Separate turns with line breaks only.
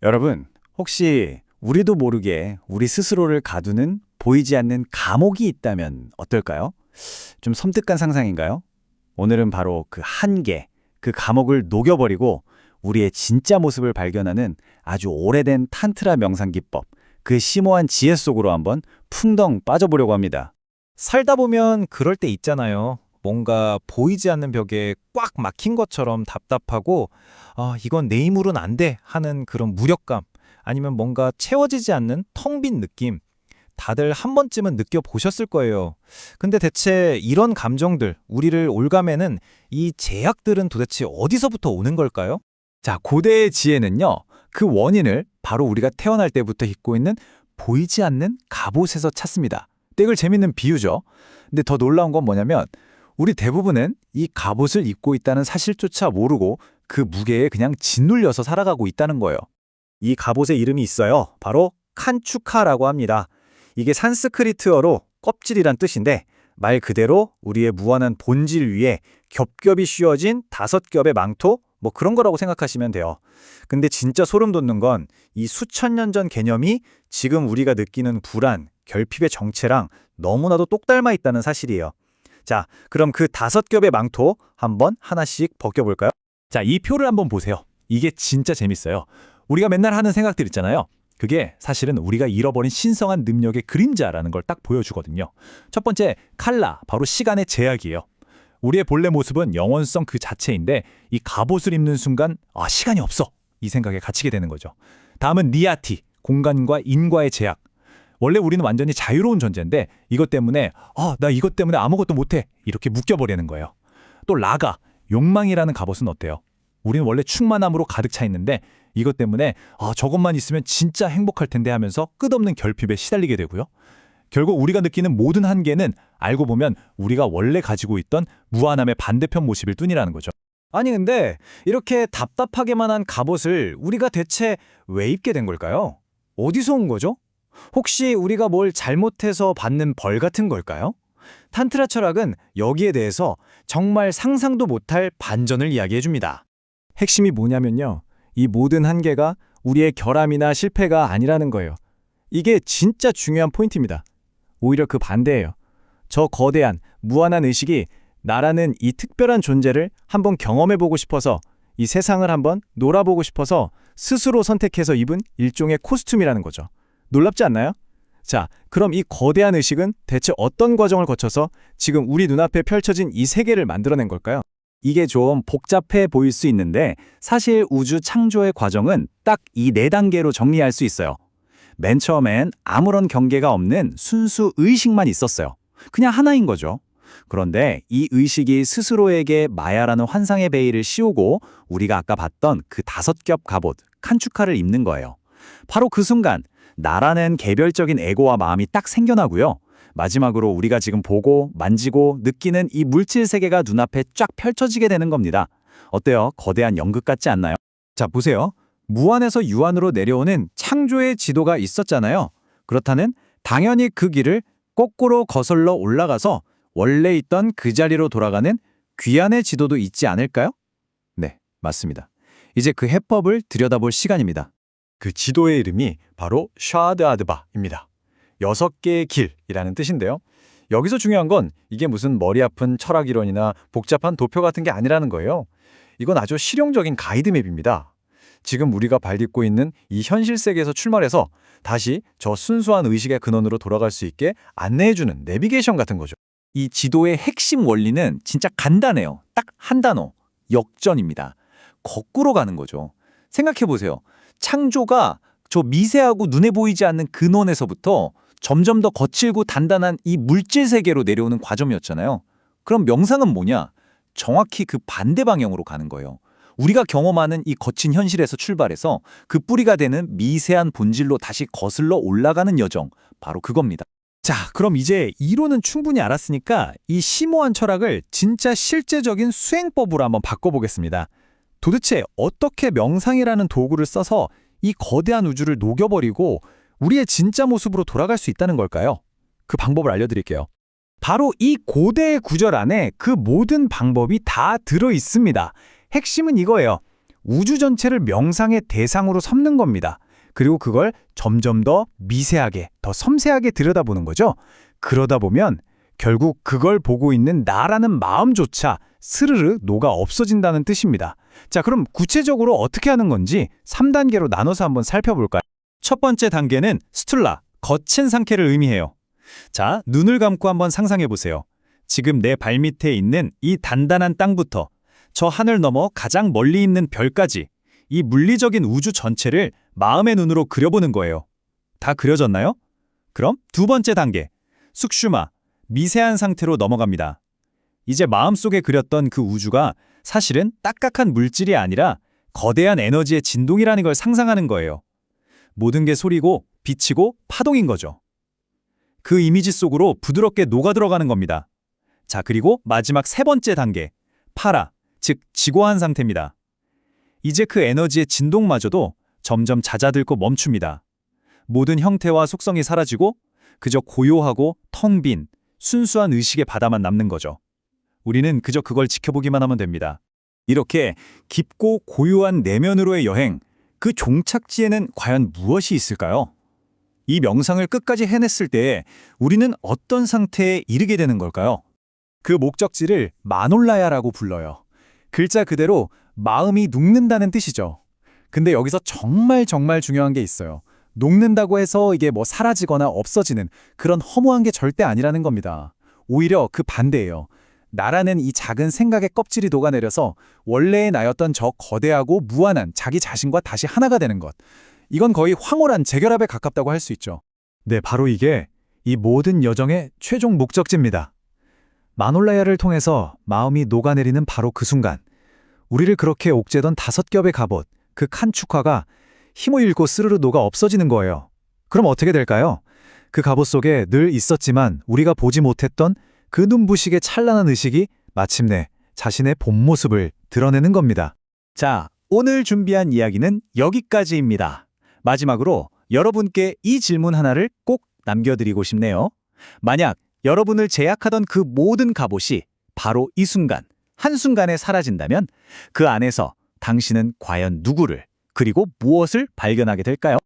여러분, 혹시 우리도 모르게 우리 스스로를 가두는 보이지 않는 감옥이 있다면 어떨까요? 좀 섬뜩한 상상인가요? 오늘은 바로 그 한계, 그 감옥을 녹여버리고 우리의 진짜 모습을 발견하는 아주 오래된 탄트라 명상 기법, 그 심오한 지혜 속으로 한번 풍덩 빠져보려고 합니다.
살다 보면 그럴 때 있잖아요. 뭔가 보이지 않는 벽에 꽉 막힌 것처럼 답답하고 이건 내 힘으로는 안 돼 하는 그런 무력감 아니면 뭔가 채워지지 않는 텅 빈 느낌 다들 한 번쯤은 느껴보셨을 거예요. 근데 대체 이런 감정들, 우리를 올가매는 이 제약들은 도대체 어디서부터 오는 걸까요?
자, 고대의 지혜는요, 그 원인을 바로 우리가 태어날 때부터 입고 있는 보이지 않는 갑옷에서 찾습니다. 이걸 재밌는 비유죠. 근데 더 놀라운 건 뭐냐면 우리 대부분은 이 갑옷을 입고 있다는 사실조차 모르고 그 무게에 그냥 짓눌려서 살아가고 있다는 거예요. 이 갑옷의 이름이 있어요. 바로 칸추카라고 합니다. 이게 산스크리트어로 껍질이란 뜻인데 말 그대로 우리의 무한한 본질 위에 겹겹이 씌워진 5겹의 망토? 뭐 그런 거라고 생각하시면 돼요. 근데 진짜 소름 돋는 건 이 수천 년 전 개념이 지금 우리가 느끼는 불안, 결핍의 정체랑 너무나도 똑 닮아 있다는 사실이에요. 자, 그럼 그 5겹의 망토 한번 하나씩 벗겨볼까요? 자, 이 표를 한번 보세요. 이게 진짜 재밌어요. 우리가 맨날 하는 생각들 있잖아요. 그게 사실은 우리가 잃어버린 신성한 능력의 그림자라는 걸 딱 보여주거든요. 첫 번째, 칼라, 바로 시간의 제약이에요. 우리의 본래 모습은 영원성 그 자체인데 이 갑옷을 입는 순간 시간이 없어! 이 생각에 갇히게 되는 거죠. 다음은 니아티, 공간과 인과의 제약. 원래 우리는 완전히 자유로운 존재인데 이것 때문에 나 이것 때문에 아무것도 못해 이렇게 묶여버리는 거예요. 또 라가, 욕망이라는 갑옷은 어때요? 우리는 원래 충만함으로 가득 차 있는데 이것 때문에 저것만 있으면 진짜 행복할 텐데 하면서 끝없는 결핍에 시달리게 되고요. 결국 우리가 느끼는 모든 한계는 알고 보면 우리가 원래 가지고 있던 무한함의 반대편 모습일 뿐이라는 거죠. 아니 근데 이렇게 답답하게만 한 갑옷을 우리가 대체 왜 입게 된 걸까요? 어디서 온 거죠? 혹시 우리가 뭘 잘못해서 받는 벌 같은 걸까요? 탄트라 철학은 여기에 대해서 정말 상상도 못할 반전을 이야기해줍니다. 핵심이 뭐냐면요. 이 모든 한계가 우리의 결함이나 실패가 아니라는 거예요. 이게 진짜 중요한 포인트입니다. 오히려 그 반대예요. 저 거대한, 무한한 의식이 나라는 이 특별한 존재를 한번 경험해보고 싶어서 이 세상을 한번 놀아보고 싶어서 스스로 선택해서 입은 일종의 코스튬이라는 거죠. 놀랍지 않나요? 자, 그럼 이 거대한 의식은 대체 어떤 과정을 거쳐서 지금 우리 눈앞에 펼쳐진 이 세계를 만들어낸 걸까요? 이게 좀 복잡해 보일 수 있는데 사실 우주 창조의 과정은 딱 이 4단계로 정리할 수 있어요. 맨 처음엔 아무런 경계가 없는 순수 의식만 있었어요. 그냥 하나인 거죠. 그런데 이 의식이 스스로에게 마야라는 환상의 베일을 씌우고 우리가 아까 봤던 그 5겹 갑옷, 칸추카를 입는 거예요. 바로 그 순간 나라는 개별적인 에고와 마음이 딱 생겨나고요. 마지막으로 우리가 지금 보고 만지고 느끼는 이 물질 세계가 눈앞에 쫙 펼쳐지게 되는 겁니다. 어때요? 거대한 연극 같지 않나요? 자, 보세요. 무한에서 유한으로 내려오는 창조의 지도가 있었잖아요. 그렇다면 당연히 그 길을 거꾸로 거슬러 올라가서 원래 있던 그 자리로 돌아가는 귀환의 지도도 있지 않을까요? 네, 맞습니다. 이제 그 해법을 들여다볼 시간입니다. 그 지도의 이름이 바로 샤드아드바입니다. 6개의 길이라는 뜻인데요. 여기서 중요한 건 이게 무슨 머리 아픈 철학 이론이나 복잡한 도표 같은 게 아니라는 거예요. 이건 아주 실용적인 가이드맵입니다. 지금 우리가 발 딛고 있는 이 현실 세계에서 출발해서 다시 저 순수한 의식의 근원으로 돌아갈 수 있게 안내해주는 내비게이션 같은 거죠. 이 지도의 핵심 원리는 진짜 간단해요. 딱 한 단어, 역전입니다. 거꾸로 가는 거죠. 생각해보세요. 창조가 저 미세하고 눈에 보이지 않는 근원에서부터 점점 더 거칠고 단단한 이 물질 세계로 내려오는 과정이었잖아요. 그럼 명상은 뭐냐? 정확히 그 반대 방향으로 가는 거예요. 우리가 경험하는 이 거친 현실에서 출발해서 그 뿌리가 되는 미세한 본질로 다시 거슬러 올라가는 여정, 바로 그겁니다. 자, 그럼 이제 이론은 충분히 알았으니까 이 심오한 철학을 진짜 실제적인 수행법으로 한번 바꿔보겠습니다. 도대체 어떻게 명상이라는 도구를 써서 이 거대한 우주를 녹여버리고 우리의 진짜 모습으로 돌아갈 수 있다는 걸까요? 그 방법을 알려드릴게요. 바로 이 고대의 구절 안에 그 모든 방법이 다 들어있습니다. 핵심은 이거예요. 우주 전체를 명상의 대상으로 삼는 겁니다. 그리고 그걸 점점 더 미세하게, 더 섬세하게 들여다보는 거죠. 그러다 보면 결국 그걸 보고 있는 나라는 마음조차 스르르 녹아 없어진다는 뜻입니다. 자, 그럼 구체적으로 어떻게 하는 건지 3단계로 나눠서 한번 살펴볼까요?
첫 번째 단계는 스툴라, 거친 상태를 의미해요. 자, 눈을 감고 한번 상상해 보세요. 지금 내 발밑에 있는 이 단단한 땅부터 저 하늘 너머 가장 멀리 있는 별까지 이 물리적인 우주 전체를 마음의 눈으로 그려보는 거예요. 다 그려졌나요? 그럼 두 번째 단계, 숙슈마, 미세한 상태로 넘어갑니다. 이제 마음속에 그렸던 그 우주가 사실은 딱딱한 물질이 아니라 거대한 에너지의 진동이라는 걸 상상하는 거예요. 모든 게 소리고 빛이고 파동인 거죠. 그 이미지 속으로 부드럽게 녹아들어가는 겁니다. 자, 그리고 마지막 세 번째 단계, 파라, 즉 지고한 상태입니다. 이제 그 에너지의 진동마저도 점점 잦아들고 멈춥니다. 모든 형태와 속성이 사라지고 그저 고요하고 텅 빈 순수한 의식의 바다만 남는 거죠. 우리는 그저 그걸 지켜보기만 하면 됩니다. 이렇게 깊고 고요한 내면으로의 여행, 그 종착지에는 과연 무엇이 있을까요? 이 명상을 끝까지 해냈을 때 우리는 어떤 상태에 이르게 되는 걸까요?
그 목적지를 마놀라야라고 불러요. 글자 그대로 마음이 녹는다는 뜻이죠. 근데 여기서 정말 중요한 게 있어요. 녹는다고 해서 이게 뭐 사라지거나 없어지는 그런 허무한 게 절대 아니라는 겁니다. 오히려 그 반대예요. 나라는 이 작은 생각의 껍질이 녹아내려서 원래의 나였던 저 거대하고 무한한 자기 자신과 다시 하나가 되는 것. 이건 거의 황홀한 재결합에 가깝다고 할 수 있죠. 네, 바로 이게 이 모든 여정의 최종 목적지입니다. 마놀라야를 통해서 마음이 녹아내리는 바로 그 순간, 우리를 그렇게 옥죄던 5겹의 갑옷, 그 칸축화가 힘을 잃고 스르르 녹아 없어지는 거예요. 그럼 어떻게 될까요? 그 갑옷 속에 늘 있었지만 우리가 보지 못했던 그 눈부시게 찬란한 의식이 마침내 자신의 본 모습을 드러내는 겁니다. 자, 오늘 준비한 이야기는 여기까지입니다. 마지막으로 여러분께 이 질문 하나를 꼭 남겨드리고 싶네요. 만약 여러분을 제약하던 그 모든 갑옷이 바로 이 순간, 한순간에 사라진다면 그 안에서 당신은 과연 누구를, 그리고 무엇을 발견하게 될까요?